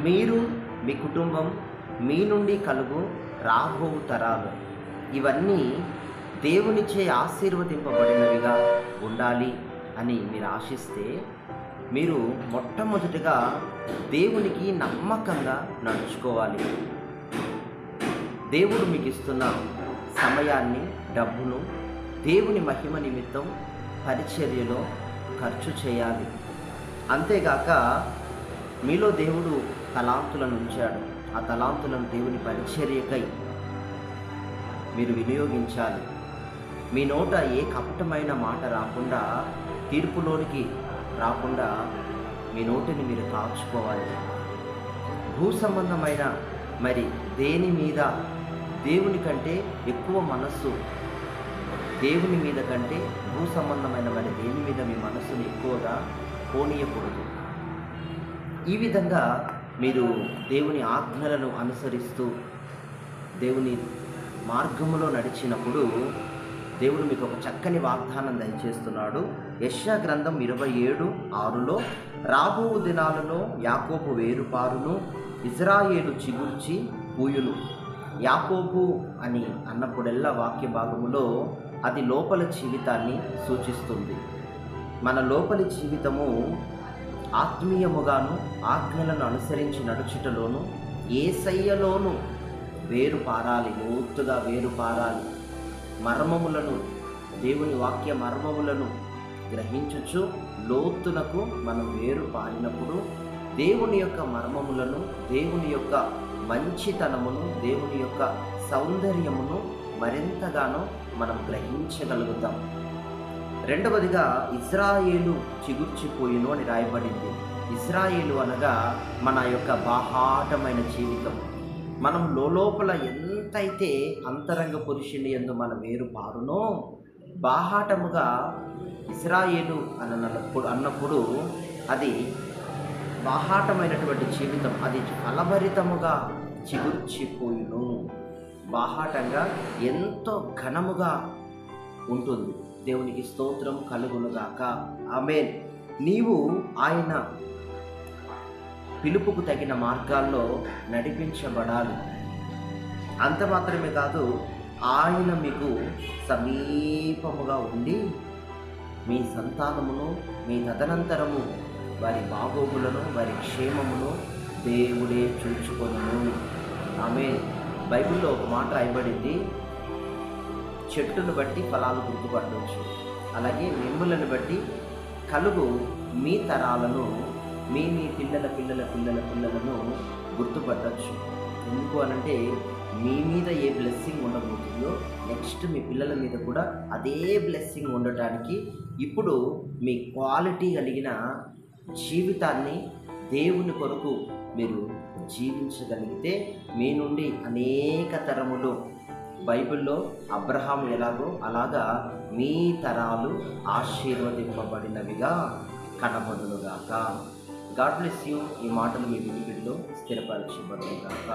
మీరు, మీ కుటుంబం, మీ నుండి కలుగు రాబో తరాలు ఇవన్నీ దేవునిచే ఆశీర్వదింపబడినవిగా ఉండాలి అని మీరు ఆశిస్తే, మీరు మొట్టమొదటిగా దేవునికి నమ్మకంగా నడుచుకోవాలి. దేవుడు మీకు ఇస్తున్న సమయాన్ని, డబ్బును దేవుని మహిమ నిమిత్తం పరిచర్యలో ఖర్చు చేయాలి. అంతేగాక మీలో దేవుడు తలాంతులను ఉంచాడు. ఆ తలాంతులను దేవుని పరిచర్యకై మీరు వినియోగించాలి. మీ నోట ఏ కపటమైన మాట రాకుండా, తీర్పులోనికి రాకుండా మీ నోటిని మీరు కాచుకోవాలి. భూ సంబంధమైన మరి దేని మీద దేవుని కంటే ఎక్కువ మనస్సు, దేవుని మీద కంటే భూ సంబంధమైన మరి దేని మీద మీ మనస్సును ఎక్కువగా పోనీయకూడదు. ఈ విధంగా మీరు దేవుని ఆజ్ఞలను అనుసరిస్తూ దేవుని మార్గములో నడిచినప్పుడు దేవుడు మీకు ఒక చక్కని వాగ్దానం దయచేస్తున్నాడు. యెషయా గ్రంథం 27:6లో రాబో దినాలలో యాకోబు వేరుపారును, ఇజ్రాయేలు చిగుర్చి పూయును. యాకోబు అని అన్నప్పుడెల్లా వాక్య భాగములో అది లోపల జీవితాన్ని సూచిస్తుంది. మన లోపలి జీవితము ఆత్మీయముగాను, ఆజ్ఞలను అనుసరించి నడుచుటలోను, యేసయ్యలోను వేరు పారాలి, లోతుగా వేరు పారాలి. మర్మములను, దేవుని వాక్య మర్మములను గ్రహించుచు లోతునకు మనం వేరు పారినప్పుడు దేవుని యొక్క మర్మములను, దేవుని యొక్క మంచితనమును, దేవుని యొక్క సౌందర్యమును మరింతగానో మనం గ్రహించగలుగుతాం. రెండవదిగా ఇజ్రాయేలు చిగుర్చిపోయిను అని రాయబడింది. ఇజ్రాయేలు అనగా మన యొక్క బాహాటమైన జీవితం. మనం లోపల ఎంతైతే అంతరంగ పురుషుని యందు మన వేరు పారునో, బాహాటముగా ఇజ్రాయేలు అన్నప్పుడు అది బాహాటమైనటువంటి జీవితం, అది ఫలభరితముగా చిగుర్చిపోయిను. బాహాటంగా ఎంతో ఘనముగా ఉంటుంది. దేవునికి స్తోత్రం కలుగునుగాక. ఆమేన్. నీవు ఆయన పిలుపుకు తగిన మార్గాల్లో నడిపించబడాలి. అంత మాత్రమే కాదు, ఆయన మీకు సమీపముగా ఉండి మీ సంతానమును, మీ తదనంతరము వారి బాగోగులను, వారి క్షేమమును దేవుడే చూచుకొనును. ఆమేన్. బైబిల్లో ఒక మాట రాయబడింది, చెట్టును బట్టి ఫలాలు గుర్తుపట్టవచ్చు. అలాగే మిమ్ములను బట్టి కలుగు మీ తరాలను, మీ పిల్లల పిల్లల పిల్లల పిల్లలను గుర్తుపట్టవచ్చు. ఎందుకు అనంటే, మీ మీద ఏ బ్లెస్సింగ్ ఉండబోతుందో నెక్స్ట్ మీ పిల్లల మీద కూడా అదే బ్లెస్సింగ్ ఉండటానికి ఇప్పుడు మీ క్వాలిటీ కలిగిన జీవితాన్ని దేవుని కొరకు మీరు జీవించగలిగితే మీ నుండి అనేక తరములు, బైబిల్లో అబ్రహాం ఎలాగో అలాగా మీ తరాలు ఆశీర్వదింపబడినవిగా కనబడునుగాక. God bless you. ఈ మాటలు మీ వినికిడిలో స్థిరపరచబడునుగాక.